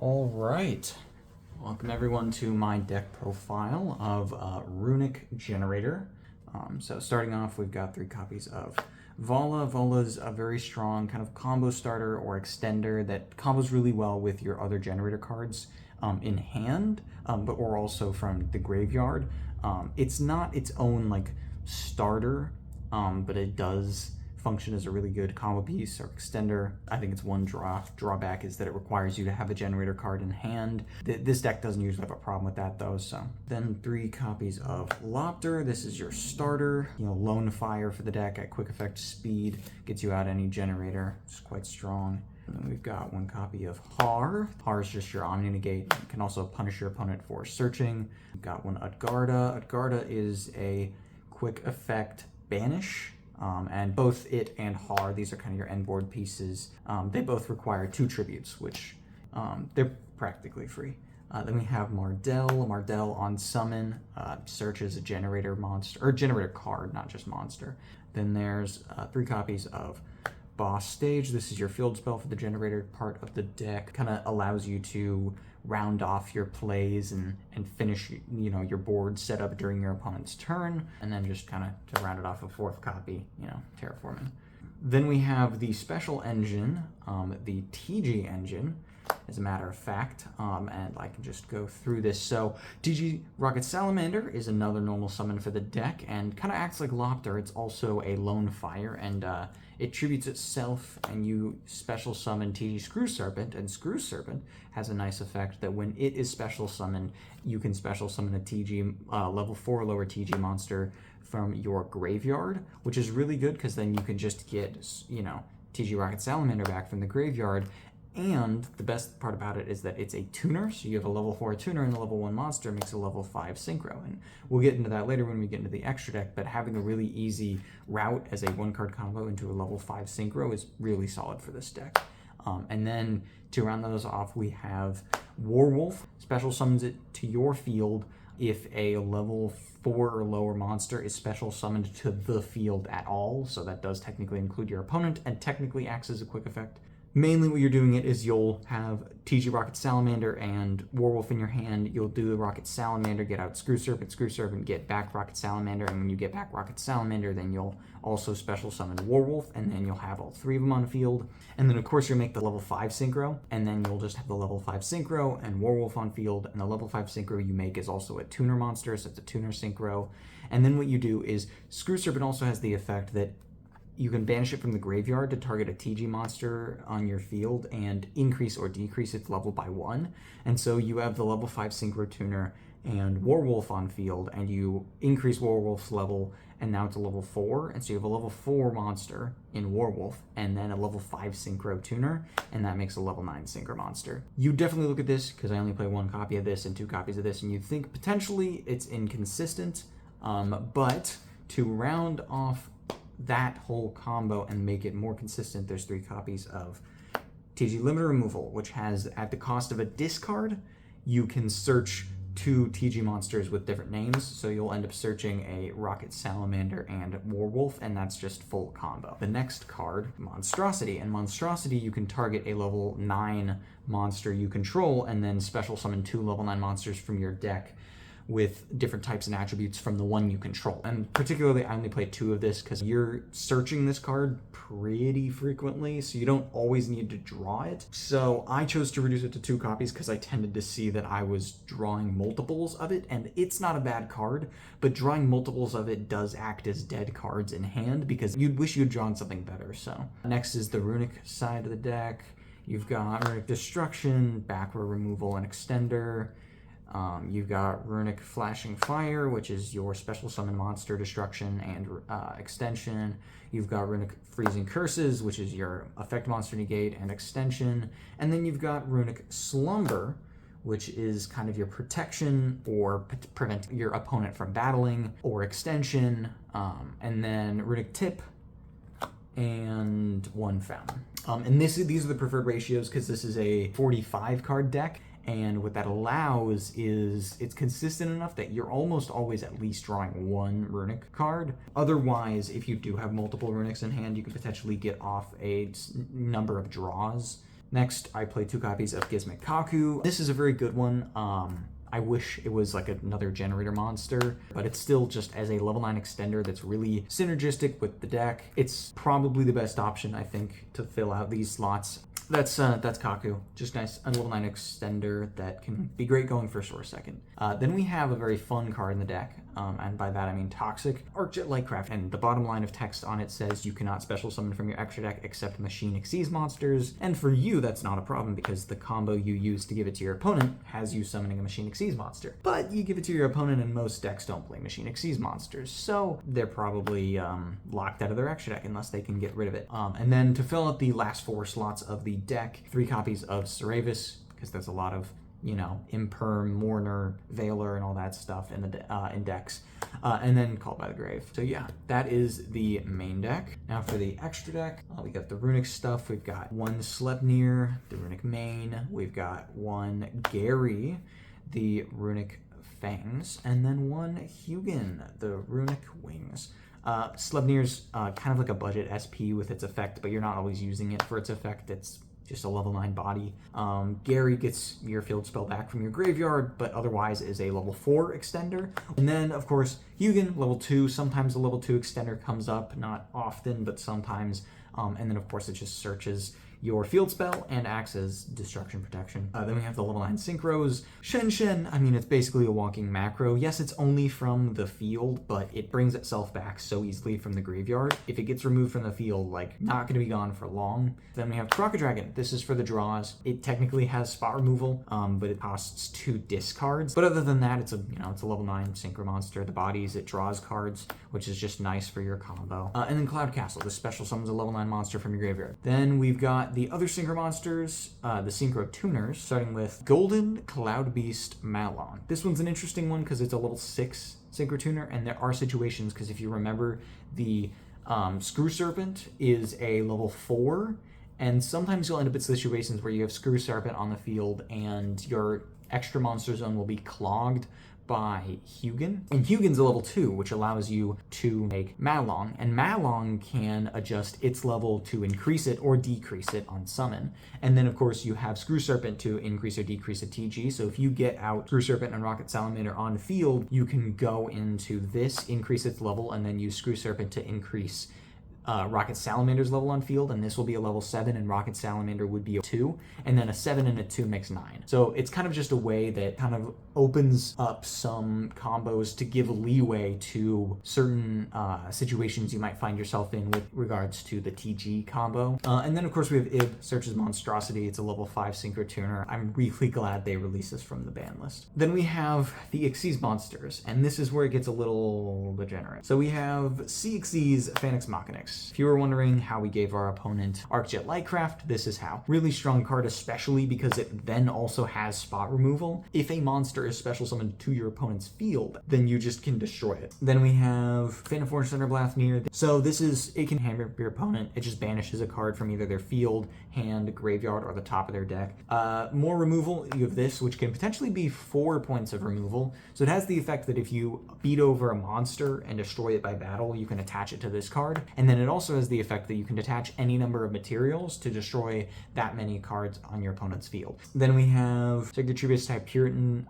All right. Welcome everyone to my deck profile of Runick Generaider. So starting off, we've got 3 copies of Vala. Vala's a very strong kind of combo starter or extender that combos really well with your other generator cards in hand, or also from the graveyard. It's not its own like starter, but it does function as a really good combo piece or extender. I think it's one drawback is that it requires you to have a generator card in hand. This deck doesn't usually have a problem with that though. So then 3 copies of Lopter. This is your starter, lone fire for the deck at quick effect speed, gets you out any generator. It's quite strong. And then we've got 1 copy of Har. Har is just your Omni Negate. You can also punish your opponent for searching. We've got 1 Utgarda. Utgarda is a quick effect banish. And both it and Har, these are kind of your end board pieces. They both require 2 tributes, which they're practically free. Then we have Mardell. Mardell on summon searches a generator monster, or generator card, not just monster. Then there's 3 copies of Boss Stage. This is your field spell for the generator part of the deck. Kind of allows you to round off your plays and finish your board set up during your opponent's turn, and then just kind of to round it off a 4th copy, terraforming. Then we have the special engine, the TG engine, as a matter of fact, and I can just go through this. So TG Rocket Salamander is another normal summon for the deck and kind of acts like Lopter. It's also a lone fire, and it tributes itself, and you special summon TG Screw Serpent, and Screw Serpent has a nice effect that when it is special summoned, you can special summon a TG level 4 or lower TG monster from your graveyard, which is really good because then you can just get, TG Rocket Salamander back from the graveyard. And the best part about it is that it's a tuner, so you have a level 4 tuner and a level 1 monster makes a level 5 synchro. And we'll get into that later when we get into the extra deck, but having a really easy route as a 1-card combo into a level 5 synchro is really solid for this deck. And then to round those off, we have Warwolf. Special summons it to your field if a level 4 or lower monster is special summoned to the field at all, so that does technically include your opponent and technically acts as a quick effect. Mainly what you're doing is you'll have TG Rocket Salamander and Warwolf in your hand. You'll do the Rocket Salamander, get out Screw Serpent, get back Rocket Salamander, and when you get back Rocket Salamander, then you'll also special summon Warwolf, and then you'll have all 3 of them on field. And then of course you'll make the level 5 synchro, and then you'll just have the level 5 synchro and Warwolf on field, and the level 5 synchro you make is also a tuner monster, so it's a tuner synchro. And then what you do is Screw Serpent also has the effect that you can banish it from the graveyard to target a TG monster on your field and increase or decrease its level by 1. And so you have the level 5 Synchro Tuner and Warwolf on field, and you increase Warwolf's level, and now it's a level 4. And so you have a level 4 monster in Warwolf, and then a level 5 Synchro Tuner, and that makes a level 9 Synchro monster. You definitely look at this, because I only play 1 copy of this and 2 copies of this, and you think potentially it's inconsistent, but to round off that whole combo and make it more consistent, there's 3 copies of TG Limiter Removal, which has, at the cost of a discard, you can search 2 TG monsters with different names, so you'll end up searching a Rocket Salamander and Warwolf, and that's just full combo. The next card, Monstrosity, and Monstrosity you can target a level 9 monster you control, and then special summon 2 level 9 monsters from your deck with different types and attributes from the one you control. And particularly, I only play 2 of this because you're searching this card pretty frequently, so you don't always need to draw it. So I chose to reduce it to 2 copies because I tended to see that I was drawing multiples of it, and it's not a bad card, but drawing multiples of it does act as dead cards in hand because you'd wish you'd drawn something better. So next is the Runick side of the deck. You've got Runick Destruction, Backward Removal, and Extender. You've got Runick Flashing Fire, which is your special summon monster destruction and extension. You've got Runick Freezing Curses, which is your effect monster negate and extension. And then you've got Runick Slumber, which is kind of your protection or prevent your opponent from battling or extension. And then Runick Tip and 1 Fountain. And these are the preferred ratios because this is a 45 card deck. And what that allows is it's consistent enough that you're almost always at least drawing 1 Runick card. Otherwise, if you do have multiple Runicks in hand, you can potentially get off a number of draws Next, I play 2 copies of Gizmic Kaku. This is a very good one. I wish it was like another generator monster, but it's still just as a level 9 extender that's really synergistic with the deck. It's probably the best option, I think, to fill out these slots. That's Kaku. Just nice, a level 9 extender that can be great going first or second. Then we have a very fun card in the deck, and by that I mean Toxic Arcjet Lightcraft. And the bottom line of text on it says you cannot special summon from your extra deck except Machine Xyz monsters. And for you, that's not a problem because the combo you use to give it to your opponent has you summoning a Machine Xyz monster. But you give it to your opponent and most decks don't play Machine Xyz monsters, so they're probably locked out of their extra deck unless they can get rid of it. And then to fill out the last 4 slots of the deck, 3 copies of Ceravis, because there's a lot of, you know, Imperm, Mourner, Veiler, and all that stuff in the in decks, and then Called by the Grave. So yeah, that is the main deck. Now for the extra deck, we got the Runick stuff. We've got 1 Sleipnir, the Runick Mane. We've got 1 Gary, the Runick Fangs, and then 1 Hugin, the Runick Wings. Sleipnir's kind of like a budget SP with its effect, but you're not always using it for its effect. It's just a level 9 body. Gary gets your field spell back from your graveyard, but otherwise is a level 4 extender. And then, of course, Hugin, level 2. Sometimes the level 2 extender comes up, not often, but sometimes. And then, of course, it just searches your field spell and acts as destruction protection. Then we have the level 9 Synchros. Shen, I mean, it's basically a walking macro. Yes, it's only from the field, but it brings itself back so easily from the graveyard. If it gets removed from the field, like, not gonna be gone for long. Then we have Crocodragon. This is for the draws. It technically has spot removal, but it costs 2 discards. But other than that, it's a level 9 Synchro monster. The bodies, it draws cards, which is just nice for your combo. And then Cloud Castle. This special summons a level 9 monster from your graveyard. Then we've got the other Synchro monsters, the Synchro Tuners, starting with Golden Cloud Beast Malon. This one's an interesting one because it's a level 6 Synchro Tuner, and there are situations, because if you remember, the Screw Serpent is a level 4, and sometimes you'll end up in situations where you have Screw Serpent on the field and your extra monster zone will be clogged by Hugin. And Hugin's a level 2, which allows you to make Malong, and Malong can adjust its level to increase it or decrease it on summon. And then, of course, you have Screw Serpent to increase or decrease a TG, so if you get out Screw Serpent and Rocket Salamander on field, you can go into this, increase its level, and then use Screw Serpent to increase Rocket Salamander's level on field, and this will be a level 7, and Rocket Salamander would be a 2, and then a 7 and a 2 makes 9. So it's kind of just a way that kind of opens up some combos to give leeway to certain situations you might find yourself in with regards to the TG combo. And then, of course, we have Ib, Search's Monstrosity. It's a level 5 Synchro Tuner. I'm really glad they released this from the ban list. Then we have the Xyz monsters, and this is where it gets a little degenerate. So we have CXYZ Phanex Machinix. If you were wondering how we gave our opponent Arcjet Lightcraft, this is how. Really strong card, especially because it then also has spot removal. If a monster is special summoned to your opponent's field, then you just can destroy it. Then we have Phantom Forge Center Blastnir. So this is, it can hammer your opponent. It just banishes a card from either their field, hand, graveyard, or the top of their deck. More removal, you have this, which can potentially be 4 points of removal. So it has the effect that if you beat over a monster and destroy it by battle, you can attach it to this card. And then it also has the effect that you can detach any number of materials to destroy that many cards on your opponent's field. Then we have Signatribus type Puritan.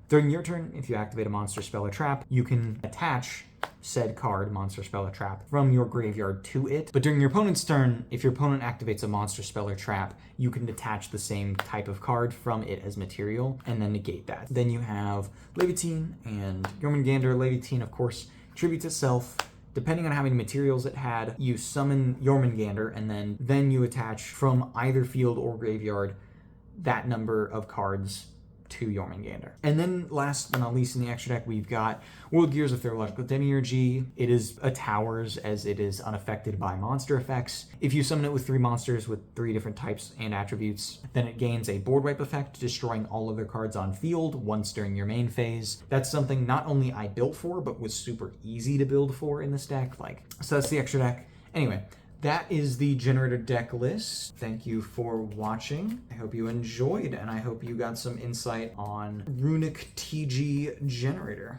During your turn, if you activate a monster, spell, or trap, you can attach said card, monster, spell, or trap, from your graveyard to it. But during your opponent's turn, if your opponent activates a monster, spell, or trap, you can detach the same type of card from it as material and then negate that. Then you have Levitine and Jormungandr. Levitine, of course, tributes itself. Depending on how many materials it had, you summon Jormungandr, and then you attach from either field or graveyard that number of cards to Jormungandr. And then last but not least in the extra deck, we've got World Gears of Theological Demiurgy. It is a towers, as it is unaffected by monster effects. If you summon it with 3 monsters with 3 different types and attributes, then it gains a board wipe effect, destroying all other cards on field once during your main phase. That's something not only I built for, but was super easy to build for in this deck. So that's the extra deck. Anyway, that is the generator deck list. Thank you for watching. I hope you enjoyed, and I hope you got some insight on Runick TG Generator.